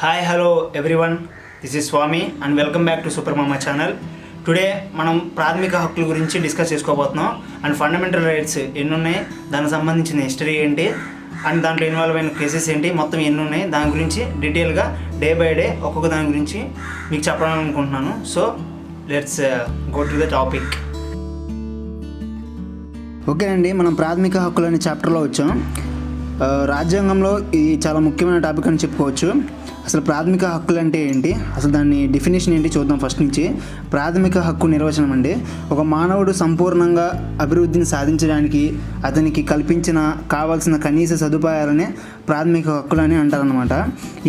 Hi hello everyone, this is Swami and welcome back to super mama channel. Today మనం ప్రాథమిక హక్కుల గురించి discuss చేసుకోబోతున్నాం. అండ్ ఫండమెంటల్ రైట్స్ ఎన్ని ఉన్నాయి, దానికి సంబంధించిన హిస్టరీ ఏంటి, అండ్ దాంట్లో ఇన్వాల్వ్ అయిన కేసెస్ ఏంటి, మొత్తం ఎన్ని ఉన్నాయి, దాని గురించి డీటెయిల్గా డే బై డే ఒక్కొక్క దాని గురించి మీకు చెప్పాలనుకుంటున్నాను. So let's go to the topic. ఓకేనండి, మనం ప్రాథమిక హక్కులు అనే చాప్టర్లో వచ్చాం. రాజ్యాంగంలో ఇది చాలా ముఖ్యమైన టాపిక్ అని చెప్పుకోవచ్చు. అసలు ప్రాథమిక హక్కులు అంటే ఏంటి, అసలు దాని డెఫినేషన్ ఏంటి చూద్దాం ఫస్ట్ నుంచి. ప్రాథమిక హక్కు నిర్వచనం అండి, ఒక మానవుడు సంపూర్ణంగా అభివృద్ధిని సాధించడానికి అతనికి కావాల్సిన కనీస సదుపాయాలనే ప్రాథమిక హక్కులు అని అంటారనమాట.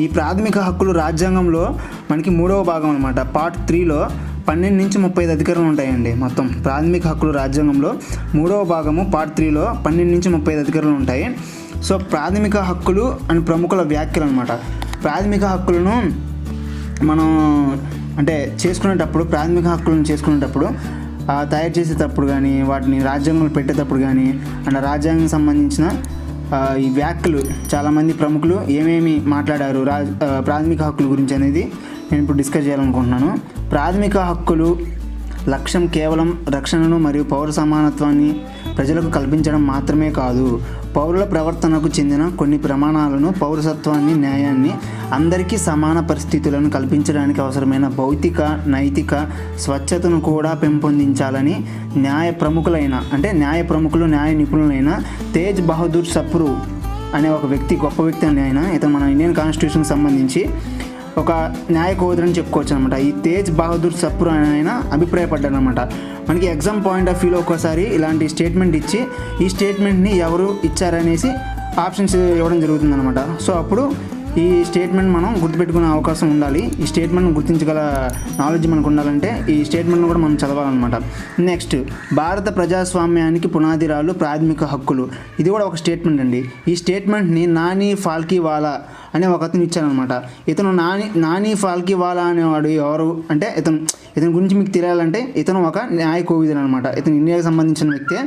ఈ ప్రాథమిక హక్కులు రాజ్యాంగంలో మనకి 3వ భాగం అనమాట. పార్ట్ 3లో 12 నుంచి 35 అధికారాలు ఉంటాయండి. మొత్తం ప్రాథమిక హక్కులు రాజ్యాంగంలో 3వ భాగము పార్ట్ 3లో 12 నుంచి 35 అధికారాలు ఉంటాయి. సో ప్రాథమిక హక్కులు అని ప్రముఖుల వ్యాఖ్యలు అనమాట. ప్రాథమిక హక్కులను మనం అంటే ప్రాథమిక హక్కులను చేసుకునేటప్పుడు తయారు చేసేటప్పుడు కానీ, వాటిని రాజ్యాంగంలో పెట్టేటప్పుడు కానీ, అండ్ రాజ్యాంగం సంబంధించిన ఈ వ్యాఖ్యలు చాలామంది ప్రముఖులు ఏమేమి మాట్లాడారు ప్రాథమిక హక్కుల గురించి అనేది నేను ఇప్పుడు డిస్కస్ చేయాలనుకుంటున్నాను. ప్రాథమిక హక్కులు లక్ష్యం కేవలం రక్షణను మరియు పౌర సమానత్వాన్ని ప్రజలకు కల్పించడం మాత్రమే కాదు, పౌరుల ప్రవర్తనకు చెందిన కొన్ని ప్రమాణాలను, పౌరసత్వాన్ని, న్యాయాన్ని, అందరికీ సమాన పరిస్థితులను కల్పించడానికి అవసరమైన భౌతిక, నైతిక స్వచ్ఛతను కూడా పెంపొందించాలని న్యాయ ప్రముఖులు, న్యాయ నిపుణులైన తేజ్ బహదూర్ సప్రు అనే ఒక వ్యక్తి, గొప్ప వ్యక్తి అండి ఆయన. ఇతను మన ఇండియన్ కాన్స్టిట్యూషన్కి సంబంధించి ఒక న్యాయ కోవిదుని చెప్పుకోవచ్చు అనమాట. ఈ తేజ్ బహదూర్ సప్రు అని ఆయన అభిప్రాయపడ్డారు అనమాట. మనకి ఎగ్జామ్ పాయింట్ ఆఫ్ వ్యూలో ఒక్కోసారి ఇలాంటి స్టేట్మెంట్ ఇచ్చి ఈ స్టేట్మెంట్ని ఎవరు ఇచ్చారనేసి ఆప్షన్స్ ఇవ్వడం జరుగుతుంది అనమాట. సో అప్పుడు ఈ స్టేట్మెంట్ మనం గుర్తుపెట్టుకునే అవకాశం ఉండాలి. ఈ స్టేట్మెంట్ను గుర్తించగల నాలెడ్జ్ మనకు ఉండాలంటే ఈ స్టేట్మెంట్ను కూడా మనం చదవాలన్నమాట. నెక్స్ట్, భారత ప్రజాస్వామ్యానికి పునాదిరాలు ప్రాథమిక హక్కులు. ఇది కూడా ఒక స్టేట్మెంట్ అండి. ఈ స్టేట్మెంట్ని నాని ఫాల్కీవాలా అనే ఒక అతను ఇచ్చారనమాట. ఇతను నాని ఫాల్కీవాలా అనేవాడు ఎవరు అంటే, ఇతని గురించి మీకు తెలియాలంటే ఇతను ఒక న్యాయ కోవిదుడు అనమాట. ఇతను ఇండియాకి సంబంధించిన వ్యక్తే.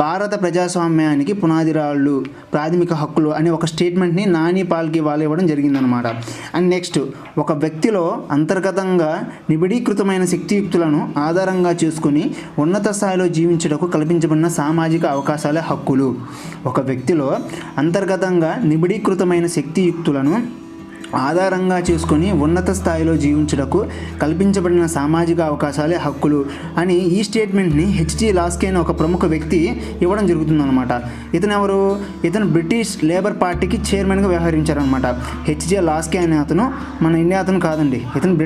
భారత ప్రజాస్వామ్యానికి పునాదిరాళ్ళు ప్రాథమిక హక్కులు అనే ఒక స్టేట్మెంట్ని నాని ఫాల్కీవాలా ఇవ్వడం జరిగిందనమాట. అండ్ నెక్స్ట్, ఒక వ్యక్తిలో అంతర్గతంగా నిబిడీకృతమైన శక్తియుక్తులను ఆధారంగా చేసుకుని ఉన్నత స్థాయిలో జీవించుటకు కల్పించబడిన సామాజిక అవకాశాలే హక్కులు. ఒక వ్యక్తిలో అంతర్గతంగా నిబిడీకృతమైన శక్తియుక్తులను ఆధారంగా చేసుకొని ఉన్నత స్థాయిలో జీవించుటకు కల్పించబడిన సామాజిక అవకాశాలే హక్కులు అని ఈ స్టేట్మెంట్ని హెచ్జి లాస్కీ అనే ఒక ప్రముఖ వ్యక్తి ఇవ్వడం జరుగుతుందన్నమాట. ఇతను బ్రిటిష్ లేబర్ పార్టీకి చైర్మన్గా వ్యవహరించారనమాట. హెచ్జి లాస్కీ అనే అతను మన ఇండియా అతను కాదండి. ఇతను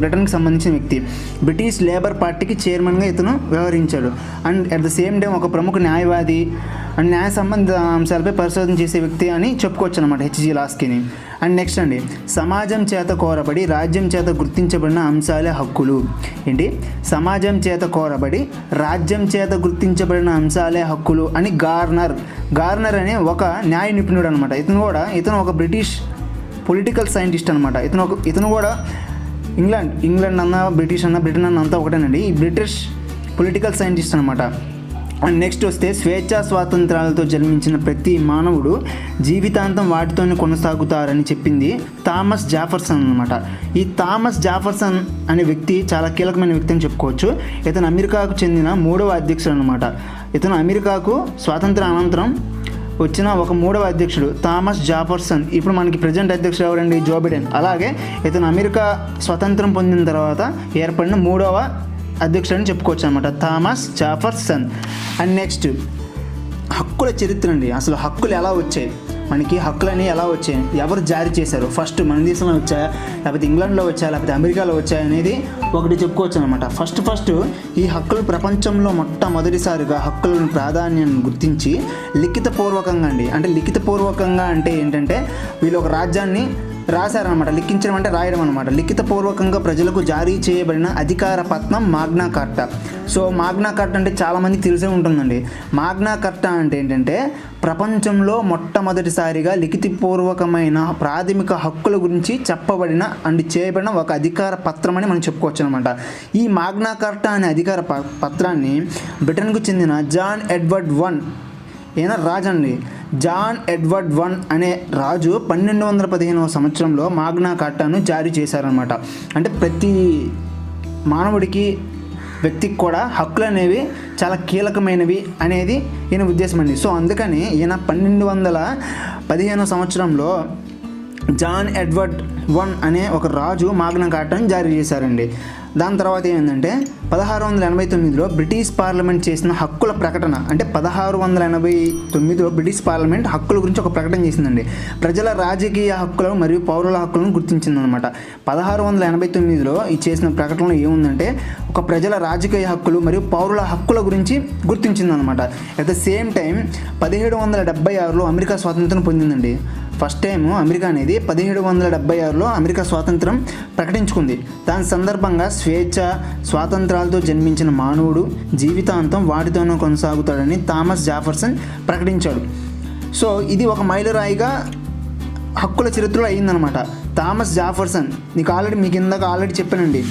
బ్రిటన్కి సంబంధించిన వ్యక్తి. బ్రిటిష్ లేబర్ పార్టీకి చైర్మన్గా ఇతను వ్యవహరించాడు. And at the same time ఒక ప్రముఖ న్యాయవాది అండ్ న్యాయ సంబంధిత అంశాలపై పరిశోధన చేసే వ్యక్తి అని చెప్పుకోవచ్చు అనమాట హెచ్జి లాస్కీని. అండ్ నెక్స్ట్ అండి, సమాజం చేత కోరబడి రాజ్యం చేత గుర్తించబడిన అంశాలే హక్కులు. ఏంటి, సమాజం చేత కోరబడి రాజ్యం చేత గుర్తించబడిన అంశాలే హక్కులు అని గార్నర్ అనే ఒక న్యాయ నిపుణుడు అనమాట. ఇతను ఒక బ్రిటిష్ పొలిటికల్ సైంటిస్ట్ అనమాట. ఇతను కూడా ఇంగ్లాండ్ అన్న బ్రిటిష్ అన్న బ్రిటన్ అన్న అంతా ఒకటేనండి. ఈ బ్రిటిష్ పొలిటికల్ సైంటిస్ట్ అనమాట. అండ్ నెక్స్ట్ వస్తే, స్వేచ్ఛా స్వాతంత్రాలతో జన్మించిన ప్రతి మానవుడు జీవితాంతం వాటితోనే కొనసాగుతారని చెప్పింది థామస్ జాఫర్సన్ అనమాట. ఈ థామస్ జాఫర్సన్ అనే వ్యక్తి చాలా కీలకమైన వ్యక్తి అని చెప్పుకోవచ్చు. ఇతను అమెరికాకు చెందిన 3వ అధ్యక్షుడు అనమాట. ఇతను అమెరికాకు స్వాతంత్ర అనంతరం వచ్చిన ఒక 3వ అధ్యక్షుడు థామస్ జాఫర్సన్. ఇప్పుడు మనకి ప్రజెంట్ అధ్యక్షుడు ఎవరండి, జో బిడెన్. అలాగే ఇతను అమెరికా స్వతంత్రం పొందిన తర్వాత ఏర్పడిన 3వ అధ్యక్షుడు అని చెప్పుకోవచ్చు అనమాట, థామస్ జాఫర్సన్. అండ్ నెక్స్ట్, హక్కుల చరిత్ర అండి. అసలు హక్కులు ఎలా వచ్చాయి, మనకి హక్కులని ఎలా వచ్చాయి, ఎవరు జారీ చేశారు, ఫస్ట్ మన దేశంలో వచ్చాయా, లేకపోతే ఇంగ్లాండ్లో వచ్చాయా, లేకపోతే అమెరికాలో వచ్చాయా అనేది ఒకటి చెప్పుకోవచ్చు అనమాట. ఫస్ట్ ఈ హక్కులు ప్రపంచంలో మొట్టమొదటిసారిగా హక్కులను ప్రాధాన్యాన్ని గుర్తించి లిఖితపూర్వకంగా అంటే ఏంటంటే వీళ్ళు ఒక రాజ్యాన్ని రాశారనమాట. లిఖించడం అంటే రాయడం అనమాట. లిఖితపూర్వకంగా ప్రజలకు జారీ చేయబడిన అధికార పత్రం మాగ్నా కార్టా. సో మాగ్నా కార్టా అంటే చాలామందికి తెలిసే ఉంటుందండి. మాగ్నా కార్టా అంటే ఏంటంటే ప్రపంచంలో మొట్టమొదటిసారిగా లిఖితపూర్వకమైన ప్రాథమిక హక్కుల గురించి చెప్పబడిన అండ్ చేయబడిన ఒక అధికార పత్రం అని మనం చెప్పుకోవచ్చు అనమాట. ఈ మాగ్నా కార్టా అనే అధికార పత్రాన్ని బ్రిటన్కు చెందిన జాన్ ఎడ్వర్డ్ వన్ ఈయన రాజు అండి. జాన్ ఎడ్వర్డ్ వన్ అనే రాజు 1215వ సంవత్సరంలో మాగ్నా కార్టాను జారీ చేశారనమాట. అంటే ప్రతి మానవుడికి వ్యక్తికి కూడా హక్కులు అనేవి చాలా కీలకమైనవి అనేది ఈయన ఉద్దేశం అండి. సో అందుకని ఈయన 1215వ సంవత్సరంలో జాన్ ఎడ్వర్డ్ వన్ అనే ఒక రాజు మాగ్నా కార్టాను జారీ చేశారండి. దాని తర్వాత ఏమైందంటే 1689లో బ్రిటిష్ పార్లమెంట్ చేసిన హక్కుల ప్రకటన, అంటే 1689లో బ్రిటిష్ పార్లమెంట్ హక్కుల గురించి ఒక ప్రకటన చేసిందండి. ప్రజల రాజకీయ హక్కులను మరియు పౌరుల హక్కులను గుర్తించిందనమాట. 1689లో ఈ చేసిన ప్రకటనలో ఏముందంటే ఒక ప్రజల రాజకీయ హక్కులు మరియు పౌరుల హక్కుల గురించి గుర్తించిందనమాట. అట్ ద సేమ్ టైం 1776లో అమెరికా స్వాతంత్రం పొందిందండి. ఫస్ట్ టైం అమెరికా అనేది 1776లో అమెరికా స్వాతంత్రం ప్రకటించుకుంది. దాని సందర్భంగా స్వేచ్ఛ స్వాతంత్రాలతో జన్మించిన మానవుడు జీవితాంతం వాటితోనే కొనసాగుతాడని థామస్ జాఫర్సన్ ప్రకటించాడు. సో ఇది ఒక మైలురాయిగా హక్కుల చరిత్రలో అయిందనమాట. థామస్ జాఫర్సన్ మీకు ఇందాక ఆల్రెడీ చెప్పానండి.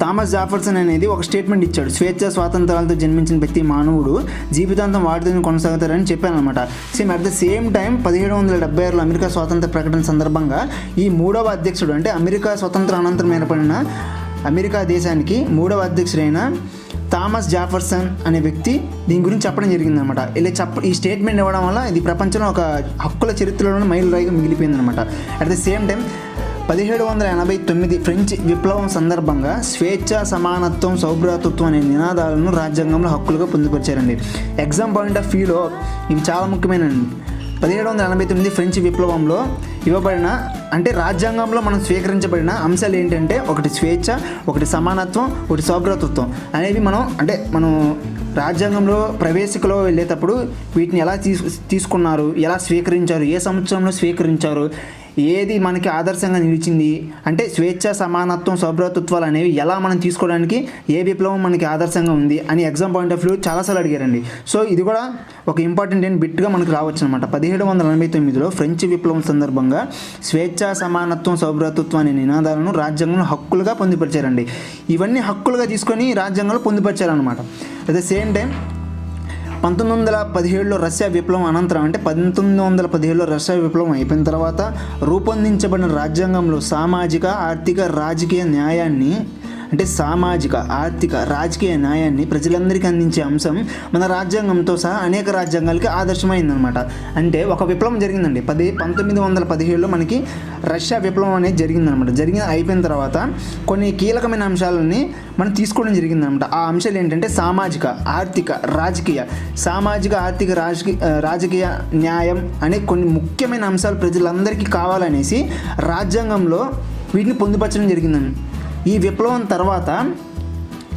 థామస్ జాఫర్సన్ అనేది ఒక స్టేట్మెంట్ ఇచ్చాడు. స్వేచ్ఛ స్వాతంత్రాలతో జన్మించిన ప్రతి మానవుడు జీవితాంతం వాటితో కొనసాగుతారని చెప్పాను అనమాట. Same at the same time 1776లో అమెరికా స్వాతంత్ర ప్రకటన సందర్భంగా ఈ మూడవ అధ్యక్షుడు, అంటే అమెరికా స్వతంత్ర అనంతరం ఏర్పడిన అమెరికా దేశానికి మూడవ అధ్యక్షుడైన థామస్ జాఫర్సన్ అనే వ్యక్తి దీని గురించి చెప్పడం జరిగిందనమాట. ఈ స్టేట్మెంట్ ఇవ్వడం వల్ల ఇది ప్రపంచంలో ఒక హక్కుల చరిత్రలోనే మైలురాయిగా మిగిలిపోయిందనమాట. At the same time 1789 French విప్లవం సందర్భంగా స్వేచ్ఛ సమానత్వం సౌభ్రాతృత్వం అనే నినాదాలను రాజ్యాంగంలో హక్కులుగా పొందుపరిచారండి. ఎగ్జామ్ పాయింట్ ఆఫ్ వ్యూలో ఇవి చాలా ముఖ్యమైనవి. 1789 ఫ్రెంచ్ విప్లవంలో ఇవ్వబడిన, అంటే రాజ్యాంగంలో మనం స్వీకరించబడిన అంశాలు ఏంటంటే ఒకటి స్వేచ్ఛ, ఒకటి సమానత్వం, ఒకటి సౌభ్రాతృత్వం అనేవి మనం రాజ్యాంగంలో ప్రవేశికలో వెళ్ళేటప్పుడు వీటిని ఎలా తీసుకున్నారు, ఎలా స్వీకరించారు, ఏ సంవత్సరంలో స్వీకరించారు, ఏది మనకి ఆదర్శంగా నిలిచింది, అంటే స్వేచ్ఛ సమానత్వం సౌభ్రాతృత్వాలు అనేవి ఎలా మనం తీసుకోవడానికి ఏ విప్లవం మనకి ఆదర్శంగా ఉంది అని ఎగ్జామ్ పాయింట్ ఆఫ్ వ్యూ చాలాసార్లు అడిగారండి. సో ఇది కూడా ఒక ఇంపార్టెంట్ బిట్గా మనకు రావచ్చు అనమాట. 1789లో ఫ్రెంచ్ విప్లవం సందర్భంగా స్వేచ్ఛ సమానత్వం సౌభ్రాతృత్వం అనే నినాదాలను రాజ్యాంగంలో హక్కులుగా పొందుపరిచారండి. ఇవన్నీ హక్కులుగా తీసుకొని రాజ్యాంగంలో పొందుపరిచారనమాట. అట్ ద సేమ్ టైం 1917లో రష్యా విప్లవం అనంతరం, అంటే 1917లో రష్యా విప్లవం అయిపోయిన తర్వాత రూపొందించబడిన రాజ్యాంగంలో సామాజిక ఆర్థిక రాజకీయ న్యాయాన్ని, అంటే సామాజిక ఆర్థిక రాజకీయ న్యాయాన్ని ప్రజలందరికీ అందించే అంశం మన రాజ్యాంగంతో సహా అనేక రాజ్యాంగాలకి ఆదర్శమైందనమాట. అంటే ఒక విప్లవం జరిగిందండి. 1917లో మనకి రష్యా విప్లవం అనేది జరిగిందనమాట. అయిపోయిన తర్వాత కొన్ని కీలకమైన అంశాలని మనం తీసుకోవడం జరిగిందనమాట. ఆ అంశాలు ఏంటంటే సామాజిక ఆర్థిక రాజకీయ న్యాయం అనే కొన్ని ముఖ్యమైన అంశాలు ప్రజలందరికీ కావాలనేసి రాజ్యాంగంలో వీటిని పొందుపరచడం జరిగిందండి. ఈ విప్లవం తర్వాత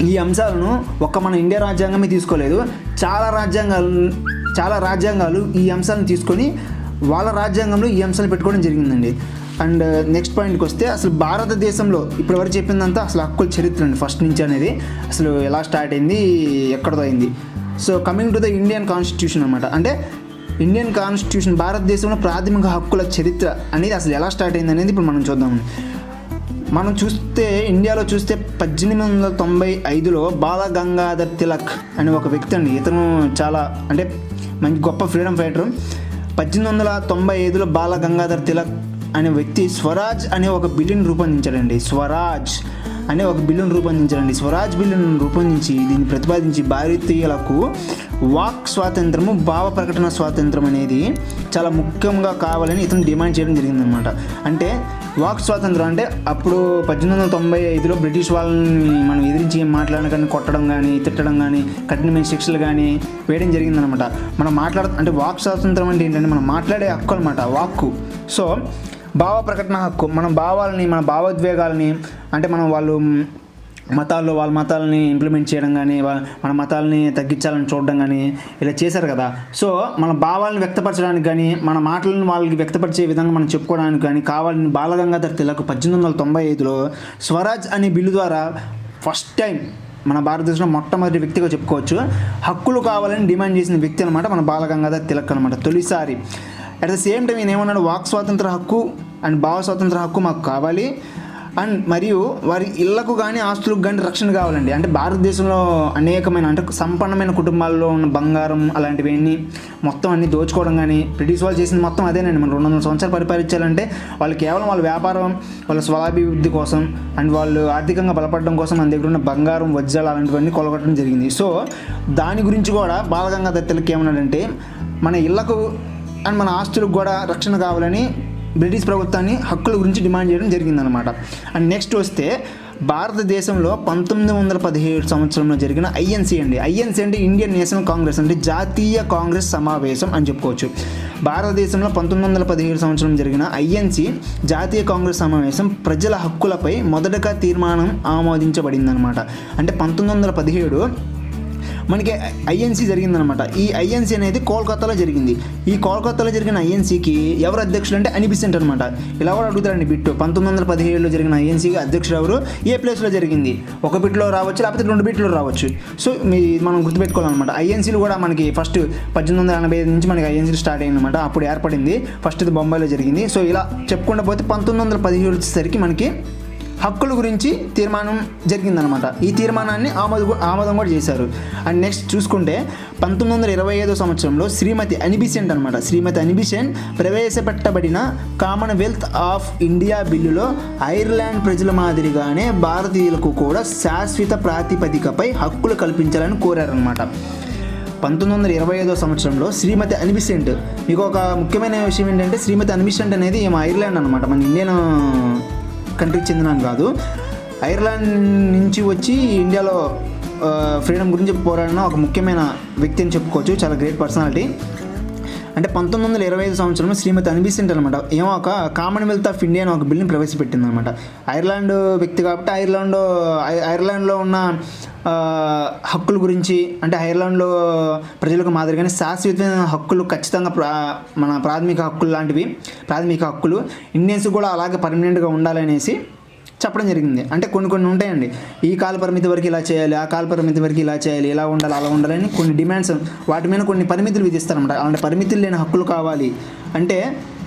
ఈ అంశాలను మన ఇండియా రాజ్యాంగమే తీసుకోలేదు. చాలా రాజ్యాంగాలు ఈ అంశాలను తీసుకొని వాళ్ళ రాజ్యాంగంలో ఈ అంశాలు పెట్టుకోవడం జరిగిందండి. అండ్ నెక్స్ట్ పాయింట్కి వస్తే అసలు భారతదేశంలో ఇప్పటివరకు చెప్పిందంతా అసలు హక్కుల చరిత్ర అండి. ఫస్ట్ నుంచి అనేది అసలు ఎలా స్టార్ట్ అయింది, ఎక్కడతో అయింది. So coming to the Indian constitution అనమాట. అంటే ఇండియన్ కాన్స్టిట్యూషన్, భారతదేశంలో ప్రాథమిక హక్కుల చరిత్ర అనేది అసలు ఎలా స్టార్ట్ అయింది అనేది ఇప్పుడు మనం చూద్దాం. మనం చూస్తే ఇండియాలో చూస్తే 1895లో బాల గంగాధర్ తిలక్ అనే ఒక వ్యక్తి అండి. ఇతను చాలా మంచి గొప్ప ఫ్రీడమ్ ఫైటర్. 1895లో బాల గంగాధర్ తిలక్ అనే వ్యక్తి స్వరాజ్ అనే ఒక బిల్లుని రూపొందించాడండి. స్వరాజ్ బిల్లును రూపొందించి దీన్ని ప్రతిపాదించి భారతీయులకు వాక్ స్వాతంత్రము, భావ ప్రకటన స్వాతంత్రం అనేది చాలా ముఖ్యంగా కావాలని ఇతను డిమాండ్ చేయడం జరిగిందనమాట. అంటే వాక్ స్వాతంత్రం అంటే అప్పుడు 1895లో బ్రిటిష్ వాళ్ళని మనం ఎదిరించి మాట్లాడడం కానీ, కొట్టడం కానీ, తిట్టడం కానీ, కఠినమైన శిక్షలు కానీ వేయడం జరిగిందనమాట. మనం అంటే వాక్ స్వాతంత్రం అంటే ఏంటంటే మనం మాట్లాడే హక్కు అనమాట, వాక్కు. సో భావ ప్రకటన హక్కు, మన భావాలని, మన భావోద్వేగాలని, అంటే మనం వాళ్ళు మతాల్లో వాళ్ళ మతాలని ఇంప్లిమెంట్ చేయడం కానీ మన మతాలని తగ్గించాలని చూడడం కానీ ఇలా చేశారు కదా. సో మన భావాలను వ్యక్తపరచడానికి కానీ మన మాటలను వాళ్ళకి వ్యక్తపరిచే విధంగా మనం చెప్పుకోవడానికి కానీ కావాలని బాలగంగాధర్ తిలక్ 1895లో స్వరాజ్ అనే బిల్లు ద్వారా ఫస్ట్ టైం మన భారతదేశంలో మొట్టమొదటి వ్యక్తిగా చెప్పుకోవచ్చు హక్కులు కావాలని డిమాండ్ చేసిన వ్యక్తి అనమాట మన బాలగంగాధర్ తిలక్ అనమాట తొలిసారి. అట్ ద సేమ్ టైం ఈయన ఏమన్నాడు, వాక్ స్వాతంత్ర హక్కు అండ్ భావ స్వాతంత్ర హక్కు మాకు కావాలి అండ్ మరియు వారి ఇళ్లకు కానీ ఆస్తులకు కానీ రక్షణ కావాలండి. అంటే భారతదేశంలో అనేకమైన అంటే సంపన్నమైన కుటుంబాల్లో ఉన్న బంగారం అలాంటివన్నీ మొత్తం అన్ని దోచుకోవడం కానీ బ్రిటిష్ వాళ్ళు చేసింది మొత్తం అదేనండి. మనం 200 సంవత్సరాలు పరిపాలించాలంటే వాళ్ళు కేవలం వాళ్ళ వ్యాపారం వాళ్ళ స్వలాభివృద్ధి కోసం అండ్ వాళ్ళు ఆర్థికంగా బలపడడం కోసం మన దగ్గర ఉన్న బంగారం వజ్రాలు అలాంటివన్నీ కొలగొట్టడం జరిగింది. సో దాని గురించి కూడా బాలగంగాధర్ తిలక్ ఏమన్నాడంటే మన ఇళ్లకు అండ్ మన ఆస్తులకు కూడా రక్షణ కావాలని బ్రిటిష్ ప్రభుత్వాన్ని హక్కుల గురించి డిమాండ్ చేయడం జరిగిందనమాట. అండ్ నెక్స్ట్ వస్తే భారతదేశంలో 1917 సంవత్సరంలో జరిగిన ఐఎన్సీ అండి. ఐఎన్సీ అంటే ఇండియన్ నేషనల్ కాంగ్రెస్ అంటే జాతీయ కాంగ్రెస్ సమావేశం అని చెప్పుకోవచ్చు. భారతదేశంలో 1917 సంవత్సరం జరిగిన ఐఎన్సీ జాతీయ కాంగ్రెస్ సమావేశం ప్రజల హక్కులపై మొదటగా తీర్మానం ఆమోదించబడిందనమాట. అంటే 1917 మనకి ఐఎన్సీ జరిగిందనమాట. ఈ ఐఎన్సీ అనేది కోల్కతాలో జరిగింది. ఈ కోల్కతాలో జరిగిన ఐఎన్సీకి ఎవరు అధ్యక్షులు అంటే అనీ బెసెంట్ అనమాట. ఇలా కూడా అడుగుతారండి బిట్టు. 1917లో జరిగిన ఐఎన్సీకి అధ్యక్షుడు ఎవరు, ఏ ప్లేస్లో జరిగింది, ఒక బిట్లో రావచ్చు లేకపోతే 2 బిట్లో రావచ్చు. సో మనం గుర్తుపెట్టుకోవాలన్నమాట. ఐఎన్సీలు కూడా మనకి ఫస్ట్ 1885 నుంచి మనకి ఐఎన్సీలు స్టార్ట్ అయ్యిందన్నమాట. అప్పుడు ఏర్పడింది. ఫస్ట్ ఇది బొంబాయిలో జరిగింది. సో ఇలా చెప్పుకుంటూ పోతే 1917 వచ్చేసరికి మనకి హక్కుల గురించి తీర్మానం జరిగిందనమాట. ఈ తీర్మానాన్ని ఆమోదం కూడా చేశారు. అండ్ నెక్స్ట్ చూసుకుంటే 1925 సంవత్సరంలో శ్రీమతి అనీ బెసెంట్ అనమాట. శ్రీమతి అనీ బెసెంట్ ప్రవేశపెట్టబడిన కామన్వెల్త్ ఆఫ్ ఇండియా బిల్లులో ఐర్లాండ్ ప్రజల మాదిరిగానే భారతీయులకు కూడా శాశ్వత ప్రాతిపదికపై హక్కులు కల్పించాలని కోరారనమాట. 1925 సంవత్సరంలో శ్రీమతి అనీ బెసెంట్, మీకు ఒక ముఖ్యమైన విషయం ఏంటంటే శ్రీమతి అనీ బెసెంట్ అనేది ఏమో ఐర్లాండ్ అనమాట, మన ఇండియన్ కంట్రీకి చెందిన కాదు. ఐర్లాండ్ నుంచి వచ్చి ఇండియాలో ఫ్రీడమ్ గురించి పోరాడిన ఒక ముఖ్యమైన వ్యక్తి అని చెప్పుకోవచ్చు. చాలా గ్రేట్ పర్సనాలిటీ. అంటే 1925 సంవత్సరంలో శ్రీమతి అనీ బెసెంట్ అనమాట ఏమో ఒక కామన్వెల్త్ ఆఫ్ ఇండియా అని ఒక బిల్ని ప్రవేశపెట్టింది అనమాట. ఐర్లాండ్ వ్యక్తి కాబట్టి ఐర్లాండ్లో ఉన్న హక్కుల గురించి అంటే ఐర్లాండ్లో ప్రజలకు మాదిరిగానే శాశ్వతమైన హక్కులు ఖచ్చితంగా మన ప్రాథమిక హక్కులు లాంటివి ప్రాథమిక హక్కులు ఇండియన్స్ కూడా అలాగే పర్మనెంట్గా ఉండాలనేసి చెప్పడం జరిగింది. అంటే కొన్ని ఉంటాయండి, ఈ కాల పరిమితి వరకు ఇలా చేయాలి, ఆ కాల పరిమితి వరకు ఇలా చేయాలి, ఇలా ఉండాలి అలా ఉండాలని కొన్ని డిమాండ్స్, వాటి మీద కొన్ని పరిమితులు విధిస్తారన్నమాట. అలాంటి పరిమితులు లేని హక్కులు కావాలి అంటే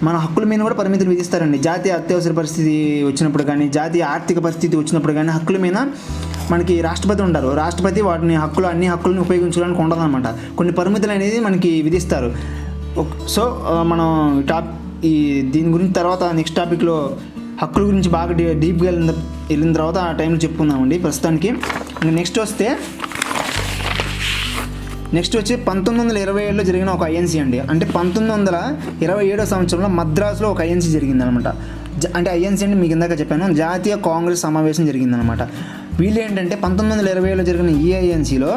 మన హక్కుల మీద కూడా పరిమితులు విధిస్తారండి. జాతీయ అత్యవసర పరిస్థితి వచ్చినప్పుడు కానీ జాతీయ ఆర్థిక పరిస్థితి వచ్చినప్పుడు కానీ హక్కుల మీద మనకి రాష్ట్రపతి ఉంటారు. రాష్ట్రపతి వాటిని అన్ని హక్కులను ఉపయోగించుకోవడానికి ఉండదన్నమాట. కొన్ని పరిమితులు అనేది మనకి విధిస్తారు. సో మనం దీని గురించి తర్వాత నెక్స్ట్ టాపిక్లో హక్కుల గురించి బాగా డీప్గా వెళ్ళిన తర్వాత ఆ టైంలో చెప్పుకుందామండి. ప్రస్తుతానికి నెక్స్ట్ వచ్చి 1927లో జరిగిన ఒక ఐఎన్సీ అండి. అంటే 1927 సంవత్సరంలో మద్రాసులో ఒక ఐఎన్సీ జరిగిందనమాట. అంటే ఐఎన్సీ అంటే మీకు ఇందాక చెప్పాను, జాతీయ కాంగ్రెస్ సమావేశం జరిగిందనమాట. వీళ్ళు ఏంటంటే 1927లో జరిగిన ఈ ఐఎన్సీలో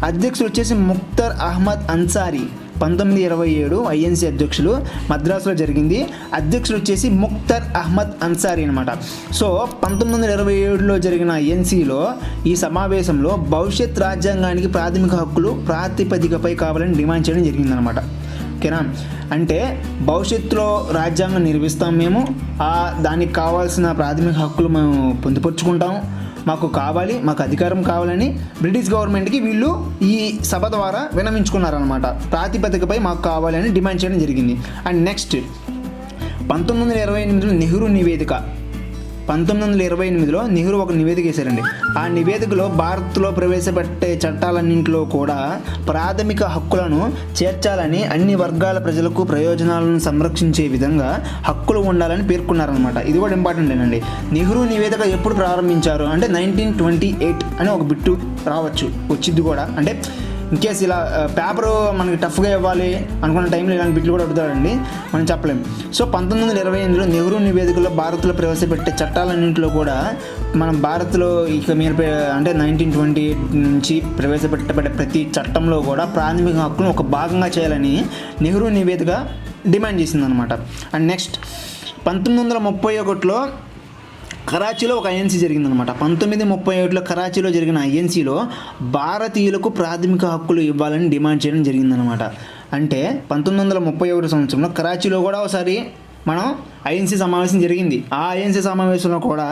అధ్యక్షులు వచ్చేసి ముఖ్తార్ అహ్మద్ అన్సారీ. 1927 ఐఎన్సీ అధ్యక్షులు మద్రాసులో జరిగింది. అధ్యక్షులు వచ్చేసి ముఖ్తార్ అహ్మద్ అన్సారీ అనమాట. సో 1927లో జరిగిన ఐఎన్సీలో ఈ సమావేశంలో భవిష్యత్ రాజ్యాంగానికి ప్రాథమిక హక్కులు ప్రాతిపదికపై కావాలని డిమాండ్ చేయడం జరిగిందనమాట. ఓకేనా, అంటే భవిష్యత్తులో రాజ్యాంగం నిర్మిస్తాం మేము, దానికి కావాల్సిన ప్రాథమిక హక్కులు మేము పొందుపరుచుకుంటాం, మాకు అధికారం కావాలని బ్రిటిష్ గవర్నమెంట్కి వీళ్ళు ఈ సభ ద్వారా విన్నవించుకున్నారనమాట. ప్రాతిపదికపై మాకు కావాలని డిమాండ్ చేయడం జరిగింది. అండ్ నెక్స్ట్ 1928లో నెహ్రూ నివేదిక. 1928లో నెహ్రూ ఒక నివేదిక వేశారండి. ఆ నివేదికలో భారత్లో ప్రవేశపెట్టే చట్టాలన్నింటిలో కూడా ప్రాథమిక హక్కులను చేర్చాలని, అన్ని వర్గాల ప్రజలకు ప్రయోజనాలను సంరక్షించే విధంగా హక్కులు ఉండాలని పేర్కొన్నారనమాట. ఇది కూడా ఇంపార్టెంట్ అండి. నెహ్రూ నివేదిక ఎప్పుడు ప్రారంభించారు అంటే 1928 అని ఒక బిట్టు వచ్చింది కూడా. అంటే ఇన్కేస్ ఇలా పేపరు మనకి టఫ్గా ఇవ్వాలి అనుకున్న టైంలో ఇలాంటి బిట్లు కూడా అడుగుతాడండి, మనం చెప్పలేము. సో 1928లో నెహ్రూ నివేదికలో భారత్లో ప్రవేశపెట్టే చట్టాలన్నింటిలో కూడా మనం భారత్లో ఇక మీరు అంటే 1928 నుంచి ప్రవేశపెట్టబడే ప్రతి చట్టంలో కూడా ప్రాథమిక హక్కును ఒక భాగంగా చేయాలని నెహ్రూ నివేదిక డిమాండ్ చేసిందనమాట. అండ్ నెక్స్ట్ 1931లో కరాచీలో ఒక ఐఎన్సీ జరిగిందనమాట. 1937లో కరాచీలో జరిగిన ఐఎన్సీలో భారతీయులకు ప్రాథమిక హక్కులు ఇవ్వాలని డిమాండ్ చేయడం జరిగిందనమాట. అంటే 1931 సంవత్సరంలో కరాచీలో కూడా ఒకసారి మనం ఐఎన్సీ సమావేశం జరిగింది. ఆ ఐఎన్సీ సమావేశంలో కూడా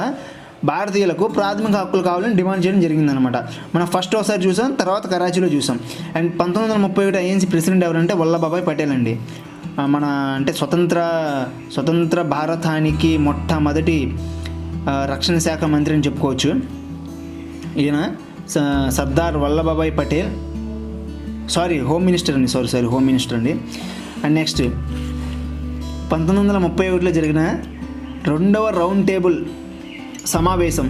భారతీయులకు ప్రాథమిక హక్కులు కావాలని డిమాండ్ చేయడం జరిగిందనమాట. మనం ఫస్ట్ ఒకసారి చూసాం, తర్వాత కరాచీలో చూసాం. అండ్ 1931 ఐఎన్సీ ప్రెసిడెంట్ ఎవరంటే వల్లభాయ్ పటేల్ అండి. మన అంటే స్వతంత్ర భారతానికి మొట్టమొదటి రక్షణ శాఖ మంత్రి అని చెప్పుకోవచ్చు. ఈయన సర్దార్ వల్లభాయ్ పటేల్, హోమ్ మినిస్టర్ అండి. అండ్ నెక్స్ట్ 1931లో జరిగిన రెండవ రౌండ్ టేబుల్ సమావేశం.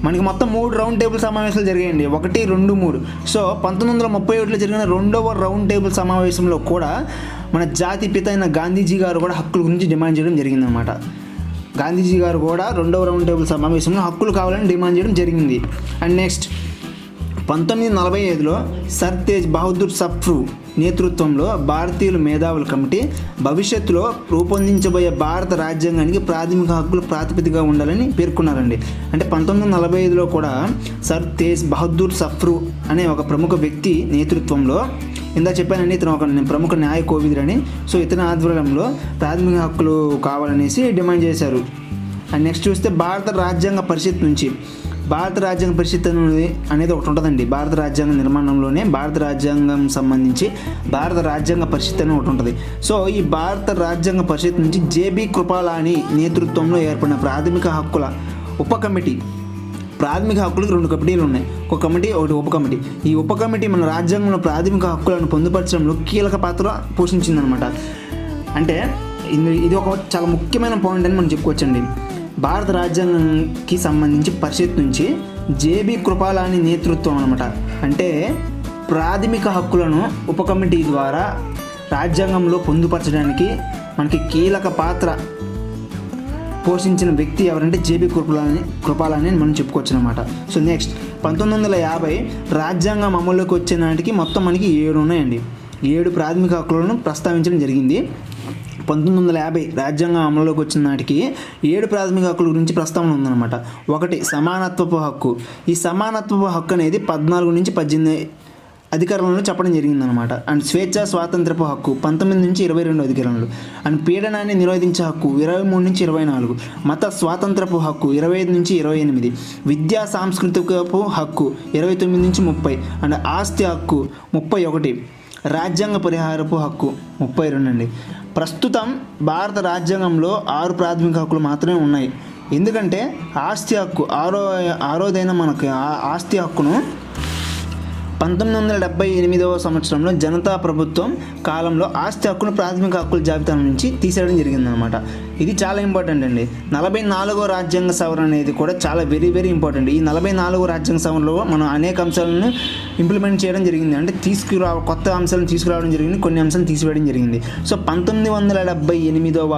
మనకి మొత్తం 3 రౌండ్ టేబుల్ సమావేశాలు జరిగాయండి, 1, 2, 3. సో 1931లో జరిగిన రెండవ రౌండ్ టేబుల్ సమావేశంలో కూడా మన జాతి పిత అయిన గాంధీజీ గారు కూడా హక్కుల గురించి డిమాండ్ చేయడం జరిగిందనమాట. గాంధీజీ గారు కూడా రెండవ రౌండ్ టేబుల్ సమావేశంలో హక్కులు కావాలని డిమాండ్ చేయడం జరిగింది. అండ్ నెక్స్ట్ 1945లో సర్ తేజ్ బహదూర్ సప్రు నేతృత్వంలో భారతీయుల మేధావుల కమిటీ భవిష్యత్తులో రూపొందించబోయే భారత రాజ్యాంగానికి ప్రాథమిక హక్కులు ప్రాతిపదికగా ఉండాలని పేర్కొన్నారండి. అంటే 1945లో కూడా సర్ తేజ్ బహదూర్ సప్రు అనే ఒక ప్రముఖ వ్యక్తి నేతృత్వంలో, ఇందా చెప్పానండి ఇతను ఒక ప్రముఖ న్యాయ కోవిదుడని. సో ఇతని ఆధ్వర్యంలో ప్రాథమిక హక్కులు కావాలనేసి డిమాండ్ చేశారు. అండ్ నెక్స్ట్ చూస్తే భారత రాజ్యాంగ పరిషత్ అనేది ఒకటి ఉంటుందండి. భారత రాజ్యాంగ నిర్మాణంలోనే భారత రాజ్యాంగం సంబంధించి భారత రాజ్యాంగ పరిషత్ అని ఒకటి ఉంటుంది. సో ఈ భారత రాజ్యాంగ పరిషత్ నుంచి జేబీ కృపాలాని నేతృత్వంలో ఏర్పడిన ప్రాథమిక హక్కుల ఉప కమిటీ. ప్రాథమిక హక్కులకు 2 కమిటీలు ఉన్నాయి, ఒక కమిటీ, ఒకటి ఉప కమిటీ. ఈ ఉప కమిటీ మన రాజ్యాంగంలో ప్రాథమిక హక్కులను పొందుపరచడంలో కీలక పాత్ర పోషించిందనమాట. అంటే ఇది ఒక చాలా ముఖ్యమైన పాయింట్ అని మనం చెప్పుకోవచ్చండి. భారత రాజ్యాంగానికి సంబంధించి పరిషత్ నుంచి జేబీ కృపాలాని నేతృత్వం అనమాట. అంటే ప్రాథమిక హక్కులను ఉప కమిటీ ద్వారా రాజ్యాంగంలో పొందుపరచడానికి మనకి కీలక పాత్ర పోషించిన వ్యక్తి ఎవరంటే జేబీ కృపాలాని అని మనం చెప్పుకోవచ్చు అనమాట. సో నెక్స్ట్ 1950 రాజ్యాంగం అమల్లోకి వచ్చే నాటికి మొత్తం మనకి 7 ఉన్నాయండి. 7 ప్రాథమిక హక్కులను ప్రస్తావించడం జరిగింది. 1950 రాజ్యాంగం అమలులోకి వచ్చిన నాటికి 7 ప్రాథమిక హక్కుల గురించి ప్రస్తావన ఉందన్నమాట. 1 సమానత్వపు హక్కు. ఈ సమానత్వపు హక్కు అనేది 14 నుంచి 18 అధికరణలో చెప్పడం జరిగిందనమాట. అండ్ స్వాతంత్రపు హక్కు 19 నుంచి 22 అధికరణలు. అండ్ పీడనాన్ని నిరోధించే హక్కు 23 నుంచి 24. మత స్వాతంత్రపు హక్కు 25 నుంచి 28. విద్యా సాంస్కృతికపు హక్కు 29 నుంచి 30. అండ్ ఆస్తి హక్కు 31. రాజ్యాంగ పరిహారపు హక్కు 32 అండి. ప్రస్తుతం భారత రాజ్యాంగంలో 6 ప్రాథమిక హక్కులు మాత్రమే ఉన్నాయి. ఎందుకంటే ఆస్తి హక్కు ఆరోదైన మనకి ఆస్తి హక్కును 1978వ సంవత్సరంలో జనతా ప్రభుత్వం కాలంలో ఆస్తి హక్కును ప్రాథమిక హక్కుల జాబితా నుంచి తీసేయడం జరిగిందనమాట. ఇది చాలా ఇంపార్టెంట్ అండి. 44వ రాజ్యాంగ సవరణ అనేది కూడా చాలా వెరీ వెరీ ఇంపార్టెంట్. ఈ 44వ రాజ్యాంగ సవరణలో మనం అనేక అంశాలను ఇంప్లిమెంట్ చేయడం జరిగింది. అంటే కొత్త అంశాలను తీసుకురావడం జరిగింది, కొన్ని అంశాలను తీసివేయడం జరిగింది. సో 1978వ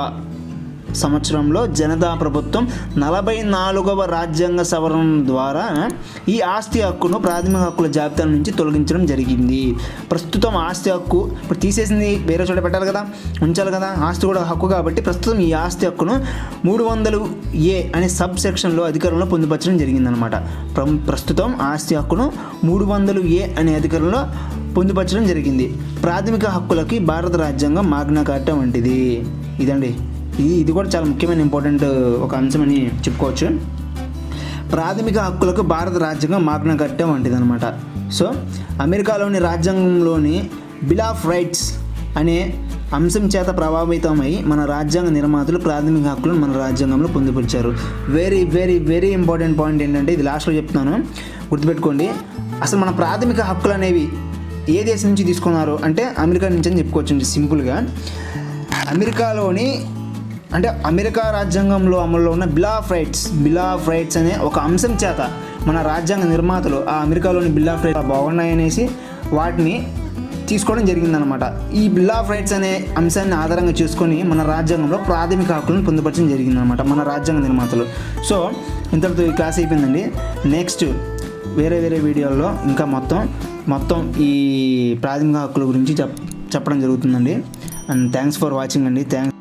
సంవత్సరంలో జనతా ప్రభుత్వం 44వ రాజ్యాంగ సవరణ ద్వారా ఈ ఆస్తి హక్కును ప్రాథమిక హక్కుల జాబితా నుంచి తొలగించడం జరిగింది. ప్రస్తుతం ఆస్తి హక్కు ఇప్పుడు తీసేసింది, వేరే చోట పెట్టాలి కదా, ఉంచాలి కదా, ఆస్తి కూడా హక్కు కాబట్టి ప్రస్తుతం ఈ ఆస్తి హక్కును 300A అనే సబ్ సెక్షన్లో అధికారంలో పొందుపరచడం జరిగిందనమాట. ప్రస్తుతం ఆస్తి హక్కును 300A అనే అధికారంలో పొందుపరచడం జరిగింది. ప్రాథమిక హక్కులకి భారత రాజ్యాంగం మాగ్నా కార్టా వంటిది. ఇదండి, ఇది కూడా చాలా ముఖ్యమైన ఇంపార్టెంట్ ఒక అంశం అని చెప్పుకోవచ్చు. ప్రాథమిక హక్కులకు భారత రాజ్యాంగం మాగ్నా కార్టా వంటిది అనమాట. సో అమెరికాలోని రాజ్యాంగంలోని బిల్ ఆఫ్ రైట్స్ అనే అంశం చేత ప్రభావితమై మన రాజ్యాంగ నిర్మాతలు ప్రాథమిక హక్కులను మన రాజ్యాంగంలో పొందుపరిచారు. Very very very important point ఏంటంటే, ఇది లాస్ట్లో చెప్తున్నాను, గుర్తుపెట్టుకోండి. అసలు మన ప్రాథమిక హక్కులు అనేవి ఏ దేశం నుంచి తీసుకున్నారు అంటే అమెరికా నుంచి అని చెప్పుకోవచ్చు. సింపుల్గా అమెరికా రాజ్యాంగంలో అమల్లో ఉన్న బిల్ ఆఫ్ రైట్స్ అనే ఒక అంశం చేత మన రాజ్యాంగ నిర్మాతలు ఆ అమెరికాలోని బిల్ ఆఫ్ రైట్స్ బాగున్నాయనేసి వాటిని తీసుకోవడం జరిగిందనమాట. ఈ బిల్ ఆఫ్ రైట్స్ అనే అంశాన్ని ఆధారంగా చేసుకొని మన రాజ్యాంగంలో ప్రాథమిక హక్కులను పొందుపరచడం జరిగిందనమాట మన రాజ్యాంగ నిర్మాతలు. సో ఇంతటితో ఈ క్లాస్ అయిపోయిందండి. నెక్స్ట్ వేరే వీడియోల్లో ఇంకా మొత్తం ఈ ప్రాథమిక హక్కుల గురించి చెప్పడం జరుగుతుందండి. అండ్ థ్యాంక్స్ ఫర్ వాచింగ్ అండి. థ్యాంక్స్.